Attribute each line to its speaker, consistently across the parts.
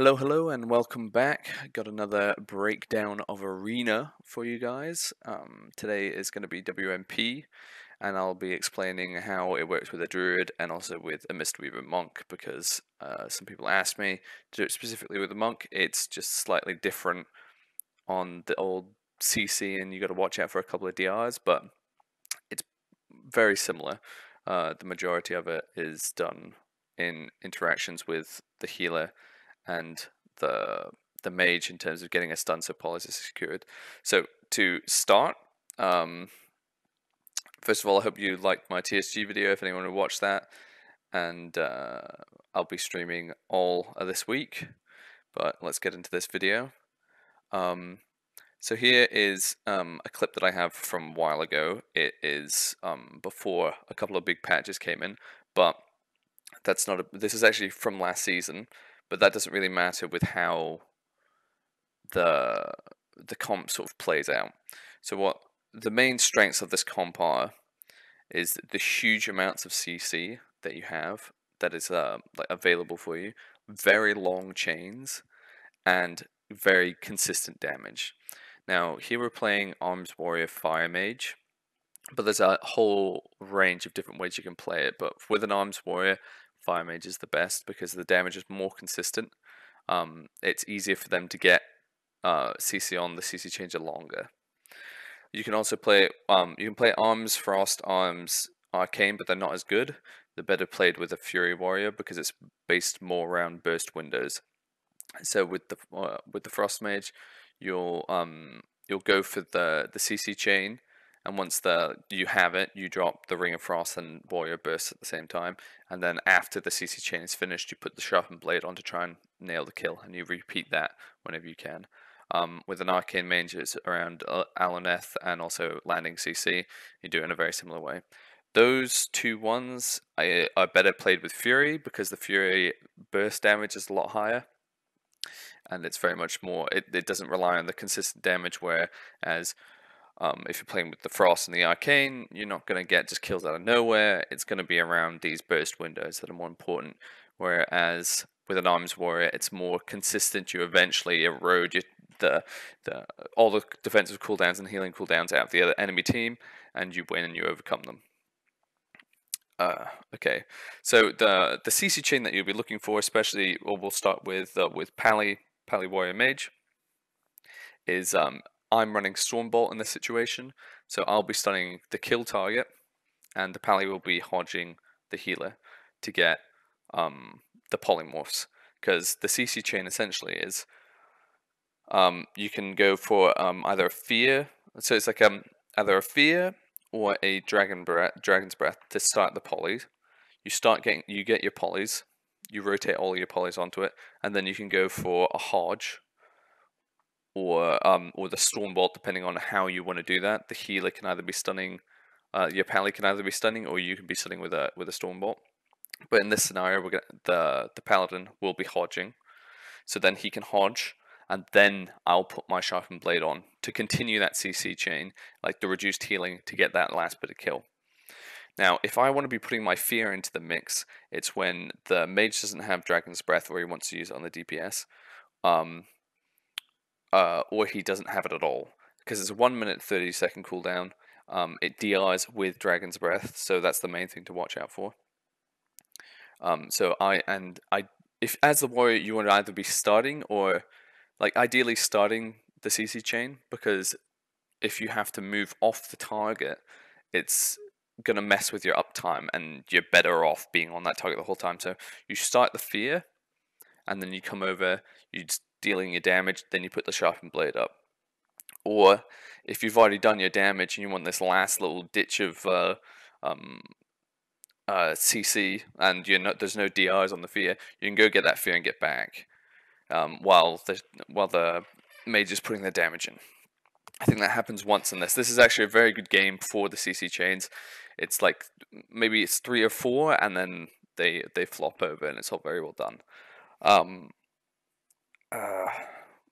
Speaker 1: Hello, and welcome back. Got another breakdown of Arena for you guys. Today is going to be WMP, and I'll be explaining how it works with a Druid and also with a Mistweaver Monk, because some people asked me to do it specifically with a Monk. It's just slightly different on the old CC, and you got to watch out for a couple of DRs, but it's very similar. The majority of it is done in interactions with the healer and the mage in terms of getting a stun so polys is secured. So to start, first of all, I hope you liked my TSG video if anyone would watch that, and I'll be streaming all of this week, but let's get into this video. So here is a clip that I have from a while ago. It is before a couple of big patches came in, but that's not this is actually from last season, but that doesn't really matter with how the comp sort of plays out. So what the main strengths of this comp are is the huge amounts of CC that you have that is like available for you, very long chains, and very consistent damage. Now here we're playing Arms Warrior Fire Mage, but there's a whole range of different ways you can play it. But with an Arms Warrior, Fire Mage is the best because the damage is more consistent. It's easier for them to get CC on. The CC chains are longer. You can also play you can play Arms, Frost, Arms, Arcane, but they're not as good. They're better played with a Fury Warrior because it's based more around burst windows. So with the Frost Mage, you'll go for the CC chain, and once you have it, you drop the Ring of Frost and Warrior Burst at the same time, and then after the CC chain is finished, you put the Sharpened Blade on to try and nail the kill, and you repeat that whenever you can. With an Arcane Mage, it's around Aloneth and also landing CC. You do it in a very similar way. Those two ones are better played with Fury because the Fury burst damage is a lot higher, and it's very much more. It doesn't rely on the consistent damage, whereas if you're playing with the Frost and the Arcane, you're not going to get just kills out of nowhere. It's going to be around these burst windows that are more important. Whereas with an Arms Warrior, it's more consistent. You eventually erode all the defensive cooldowns and healing cooldowns out of the other enemy team, and you win and you overcome them. Okay, so the CC chain that you'll be looking for, especially, or we'll start with Pally Warrior Mage, is I'm running Stormbolt in this situation, so I'll be stunning the kill target, and the Pally will be hodging the healer to get the polymorphs, because the CC chain essentially is you can go for either a fear, so it's like either a fear or a dragon's breath to start the polys. You get your polys, you rotate all your polys onto it, and then you can go for a hodge or the Stormbolt, depending on how you want to do that. The healer can either be stunning, your Pally can either be stunning, or you can be stunning with a Stormbolt. But in this scenario, the Paladin will be hodging, so then he can hodge, and then I'll put my Sharpened Blade on to continue that CC chain, like the reduced healing, to get that last bit of kill. Now, if I want to be putting my Fear into the mix, it's when the Mage doesn't have Dragon's Breath, or he wants to use it on the DPS, or he doesn't have it at all, because it's a 1 minute 30-second cooldown. It DRs with Dragon's Breath, so that's the main thing to watch out for. If as the warrior you want to either be starting or, like, ideally starting the CC chain, because if you have to move off the target, it's gonna mess with your uptime, and you're better off being on that target the whole time. So you start the Fear, and then you come over, you're dealing your damage, then you put the Sharpened Blade up. Or if you've already done your damage and you want this last little ditch of CC, and there's no DRs on the Fear, you can go get that Fear and get back, while the mage is putting their damage in. I think that happens once in this. This is actually a very good game for the CC chains. It's like maybe it's 3 or 4, and then they flop over, and it's all very well done.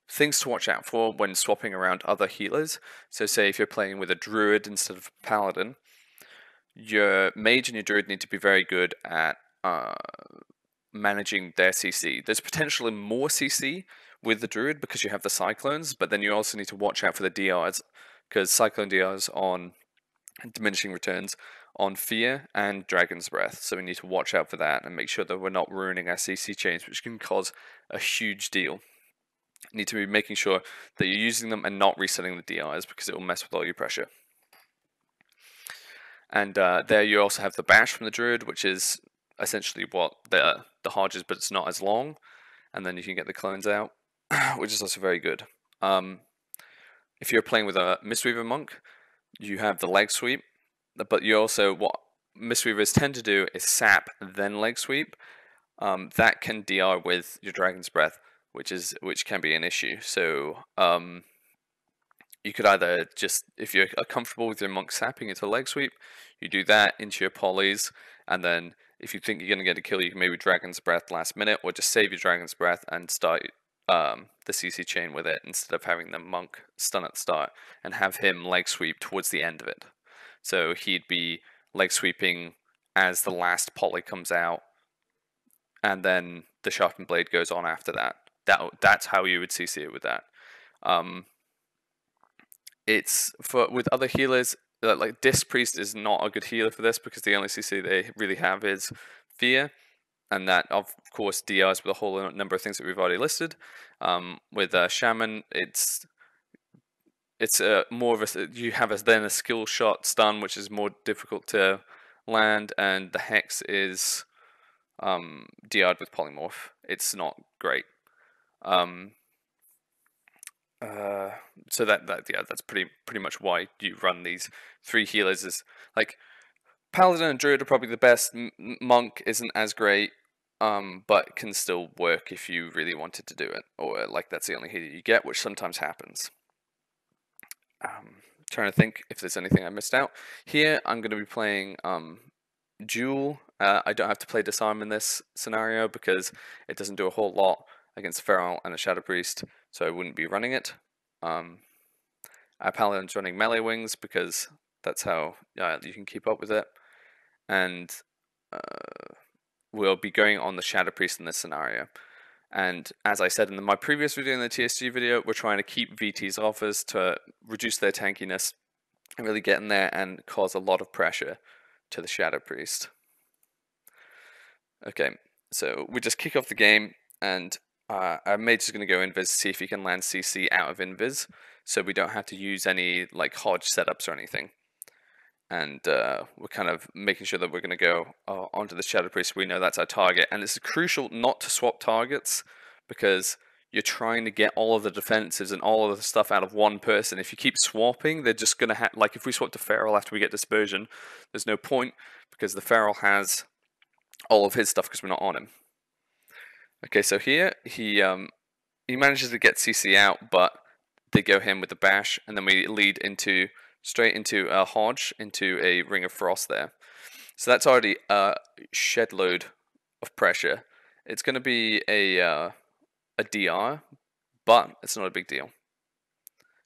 Speaker 1: Things to watch out for when swapping around other healers. So say if you're playing with a Druid instead of a Paladin, your Mage and your Druid need to be very good at managing their CC. There's potentially more CC with the Druid because you have the Cyclones, but then you also need to watch out for the DRs, because Cyclone DRs on diminishing returns on Fear and Dragon's Breath. So we need to watch out for that and make sure that we're not ruining our CC chains, which can cause a huge deal. You need to be making sure that you're using them and not resetting the DRs, because it will mess with all your pressure. And there you also have the Bash from the Druid, which is essentially what the Hodge is, but it's not as long. And then you can get the clones out, which is also very good. If you're playing with a Mistweaver Monk, you have the leg sweep, but you also, what Mistweavers tend to do is sap, then leg sweep. That can DR with your Dragon's Breath, which can be an issue. So you could either just, if you're comfortable with your monk sapping into leg sweep, you do that into your polys, and then if you think you're going to get a kill, you can maybe Dragon's Breath last minute, or just save your Dragon's Breath and start the CC chain with it, instead of having the monk stun at the start, and have him leg sweep towards the end of it. So he'd be leg sweeping as the last poly comes out, and then the sharpened blade goes on after that. That's how you would CC it with that. It's with other healers, like Disc Priest is not a good healer for this, because the only CC they really have is Fear, and that of course DRs with a whole number of things that we've already listed. With Shaman, it's more of a, you have then a skill shot stun, which is more difficult to land, and the Hex is DR'd with Polymorph. It's not great. So that's pretty much why you run these three healers. Is like Paladin and Druid are probably the best. Monk isn't as great, but can still work if you really wanted to do it, or like that's the only healer you get, which sometimes happens. Trying to think if there's anything I missed out. Here I'm going to be playing Duel. I don't have to play Disarm in this scenario because it doesn't do a whole lot against Feral and a Shadow Priest, so I wouldn't be running it. Our Paladin's running melee wings because that's how you can keep up with it. And we'll be going on the Shadow Priest in this scenario. And as I said in my previous video, in the TSG video, we're trying to keep VT's offers to reduce their tankiness and really get in there and cause a lot of pressure to the Shadow Priest. Okay, so we just kick off the game, and our mage is going to go invis to see if he can land CC out of invis, so we don't have to use any like Hodge setups or anything. And we're kind of making sure that we're going to go onto the Shadow Priest. We know that's our target, and it's crucial not to swap targets, because you're trying to get all of the defensives and all of the stuff out of one person. If you keep swapping, they're just going to have, like if we swap to Feral after we get Dispersion, there's no point, because the Feral has all of his stuff because we're not on him. Okay, so here he manages to get CC out, but they go him with the Bash, and then we lead straight into a Hodge, into a Ring of Frost there. So that's already a shed load of pressure. It's going to be a DR, but it's not a big deal.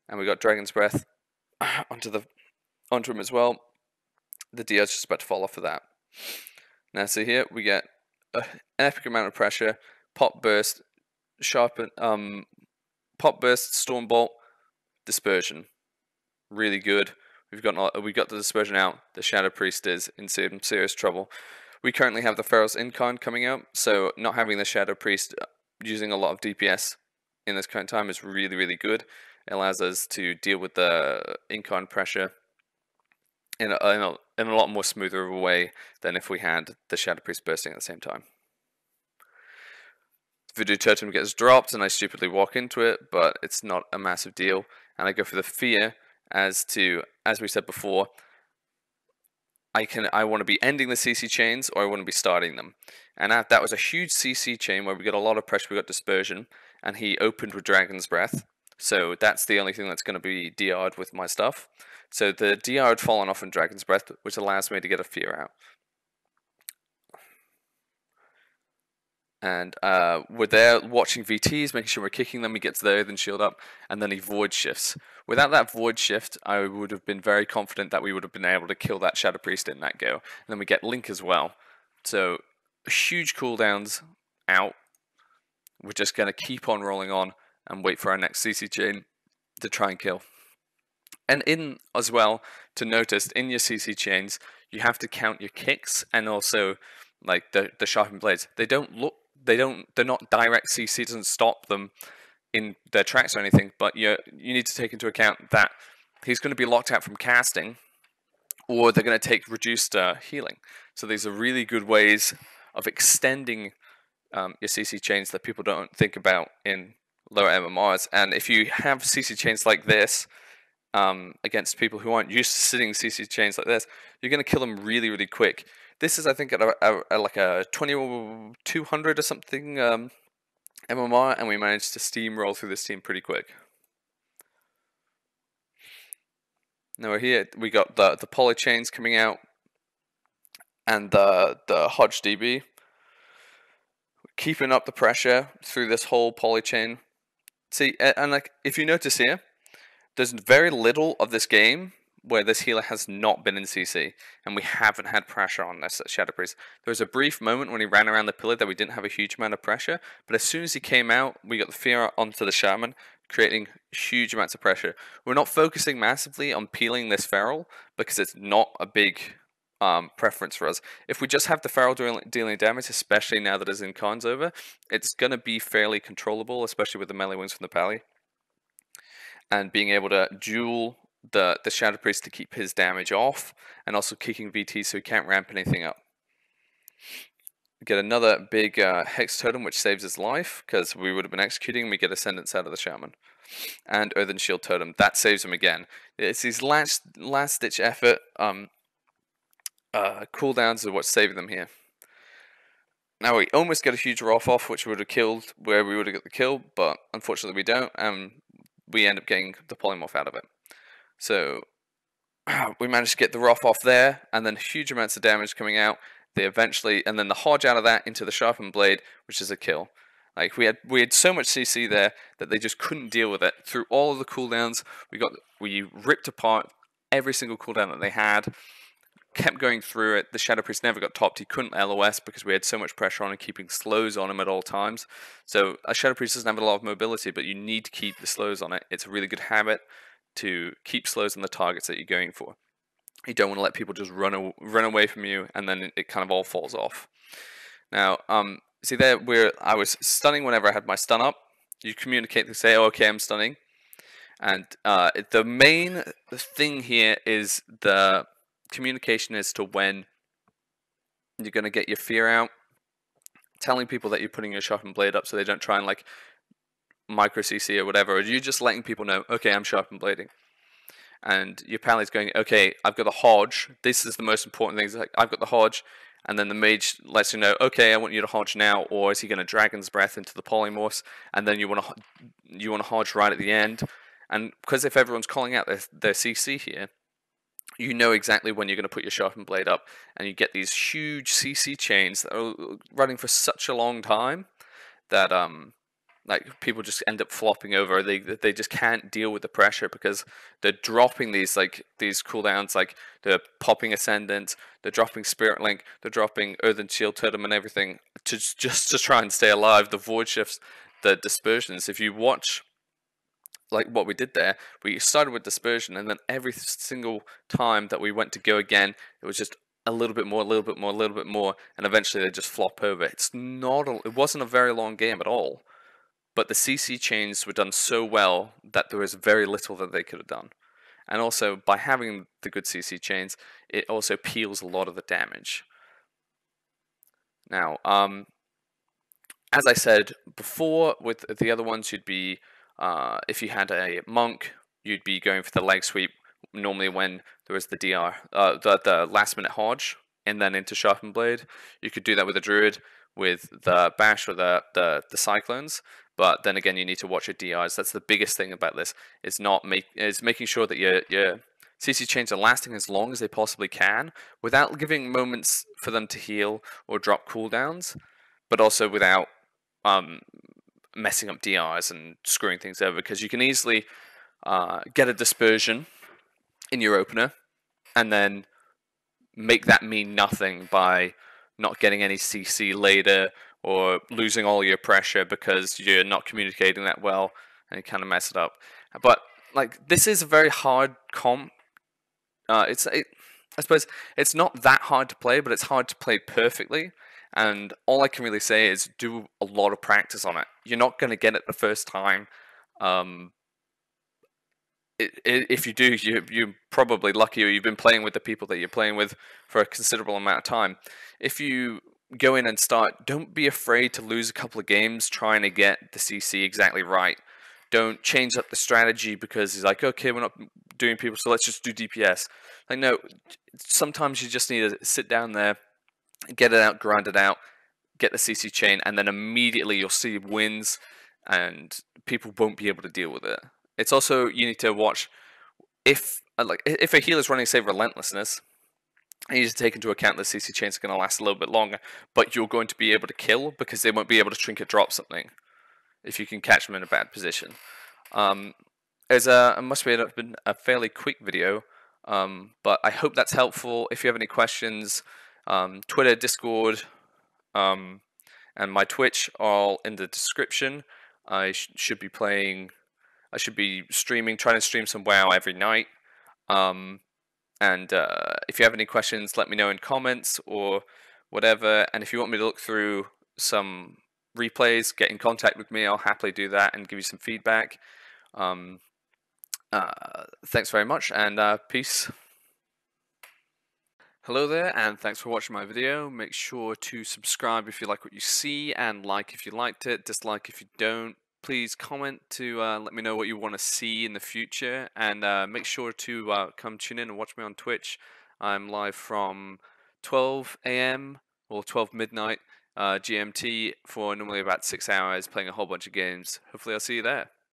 Speaker 1: And we got Dragon's Breath onto him as well. The DR is just about to fall off for that. Now, so here we get an epic amount of pressure. Pop Burst, Sharpen, Pop Burst, Stormbolt, Dispersion. Really good. We got the Dispersion out. The Shadow Priest is in some serious trouble. We currently have the Feral's Incarn coming out, so not having the Shadow Priest using a lot of DPS in this current time is really, really good. It allows us to deal with the Incarn pressure in a lot more smoother of a way than if we had the Shadow Priest bursting at the same time. Voodoo Totem gets dropped, and I stupidly walk into it, but it's not a massive deal. And I go for the Fear, as we said before, I want to be ending the CC chains, or I want to be starting them. And that was a huge CC chain where we got a lot of pressure, we got Dispersion, and he opened with Dragon's Breath. So that's the only thing that's going to be DR'd with my stuff. So the DR had fallen off in Dragon's Breath, which allows me to get a Fear out. And we're there watching VTs, making sure we're kicking them. He gets there, then shield up, and then he void shifts. Without that void shift, I would have been very confident that we would have been able to kill that Shadow Priest in that go. And then we get Link as well. So huge cooldowns out. We're just going to keep on rolling on and wait for our next CC chain to try and kill. And in as well, to notice in your CC chains, you have to count your kicks and also like the sharpened blades. They're not direct CC, it doesn't stop them in their tracks or anything, but you need to take into account that he's going to be locked out from casting, or they're going to take reduced healing. So these are really good ways of extending your CC chains that people don't think about in lower MMRs. And if you have CC chains like this, against people who aren't used to sitting CC chains like this, you're going to kill them really, really quick. This is, I think, at like a 2200 or something MMR, and we managed to steamroll through this team pretty quick. Now we're here, we got the poly chains coming out, and the Hodge DB. Keeping up the pressure through this whole poly chain. See, and like if you notice here, there's very little of this game where this healer has not been in CC, and we haven't had pressure on this Shadow Priest. There was a brief moment when he ran around the pillar that we didn't have a huge amount of pressure, but as soon as he came out, we got the fear onto the Shaman, creating huge amounts of pressure. We're not focusing massively on peeling this Feral, because it's not a big preference for us. If we just have the Feral dealing damage, especially now that his Incarn's over, it's going to be fairly controllable, especially with the melee wings from the Pally. And being able to duel the Shadow Priest to keep his damage off, and also kicking VT so he can't ramp anything up. Get another big Hex Totem which saves his life, because we would have been executing, and we get Ascendance out of the Shaman. And Earthen Shield Totem, that saves him again. It's these last ditch effort cooldowns are what's saving them here. Now we almost get a huge Wrath off, which would have killed where we would have got the kill, but unfortunately we don't, and we end up getting the Polymorph out of it. So we managed to get the Wrath off there, and then huge amounts of damage coming out. They eventually, and then the Hodge out of that into the Sharpened Blade, which is a kill. Like we had so much CC there that they just couldn't deal with it. Through all of the cooldowns, we ripped apart every single cooldown that they had. Kept going through it. The Shadow Priest never got topped. He couldn't LOS because we had so much pressure on him, keeping slows on him at all times. So a Shadow Priest doesn't have a lot of mobility, but you need to keep the slows on it. It's a really good habit to keep slows on the targets that you're going for. You don't want to let people just run away from you, and then it kind of all falls off. Now, see there, I was stunning whenever I had my stun up. You communicate to say, oh, okay, I'm stunning. And the main thing here is the communication as to when you're going to get your fear out, telling people that you're putting your sharpened blade up so they don't try and like micro CC or whatever, or you're just letting people know, okay, I'm sharpened blading. And your Pally's going, okay, I've got the Hodge, this is the most important thing, it's like, I've got the Hodge, and then the mage lets you know, okay, I want you to Hodge now, or is he going to Dragon's Breath into the Polymorphs, and then you want to Hodge right at the end. And because if everyone's calling out their CC here, you know exactly when you're going to put your sharpened blade up, and you get these huge CC chains that are running for such a long time that like people just end up flopping over. They just can't deal with the pressure because they're dropping these cooldowns, like they're popping Ascendant, they're dropping Spirit Link, they're dropping Earthen Shield Totem and everything just to try and stay alive. The void shifts, the dispersions. If you watch like what we did there, we started with dispersion, and then every single time that we went to go again, it was just a little bit more, a little bit more, a little bit more, and eventually they just flop over. It wasn't a very long game at all, but the CC chains were done so well that there was very little that they could have done. And also, by having the good CC chains, it also peels a lot of the damage. Now, as I said before, with the other ones, you'd be if you had a monk, you'd be going for the leg sweep normally when there was the DR, the last minute Hodge, and then into Sharpened Blade. You could do that with a Druid, with the Bash or the Cyclones, but then again you need to watch your DRs. That's the biggest thing about this, is making sure that your CC chains are lasting as long as they possibly can, without giving moments for them to heal or drop cooldowns, but also without messing up DRs and screwing things over, because you can easily get a dispersion in your opener and then make that mean nothing by not getting any CC later, or losing all your pressure because you're not communicating that well and you kind of mess it up. But like this is a very hard comp. I suppose it's not that hard to play, but it's hard to play perfectly. And all I can really say is do a lot of practice on it. You're not going to get it the first time. Um, if you do, you're probably lucky, or you've been playing with the people that you're playing with for a considerable amount of time. If you go in and start, don't be afraid to lose a couple of games trying to get the CC exactly right. Don't change up the strategy because he's like, okay, we're not doing people, so let's just do DPS. Like, no, sometimes you just need to sit down there, get it out, grind it out, get the CC chain, and then immediately you'll see wins, and people won't be able to deal with it. It's also, you need to watch if a healer's running, say, Relentlessness. You need to take into account that CC chains are going to last a little bit longer, but you're going to be able to kill because they won't be able to trinket drop something if you can catch them in a bad position. It must have been a fairly quick video, but I hope that's helpful. If you have any questions, Twitter, Discord, and my Twitch are all in the description. I should be playing. I should be streaming, trying to stream some WoW every night. And if you have any questions, let me know in comments or whatever. And if you want me to look through some replays, get in contact with me. I'll happily do that and give you some feedback. Thanks very much, and peace. Hello there, and thanks for watching my video. Make sure to subscribe if you like what you see, and like if you liked it, dislike if you don't. Please comment to let me know what you want to see in the future, and make sure to come tune in and watch me on Twitch. I'm live from 12 a.m. or 12 midnight GMT for normally about 6 hours, playing a whole bunch of games. Hopefully I'll see you there.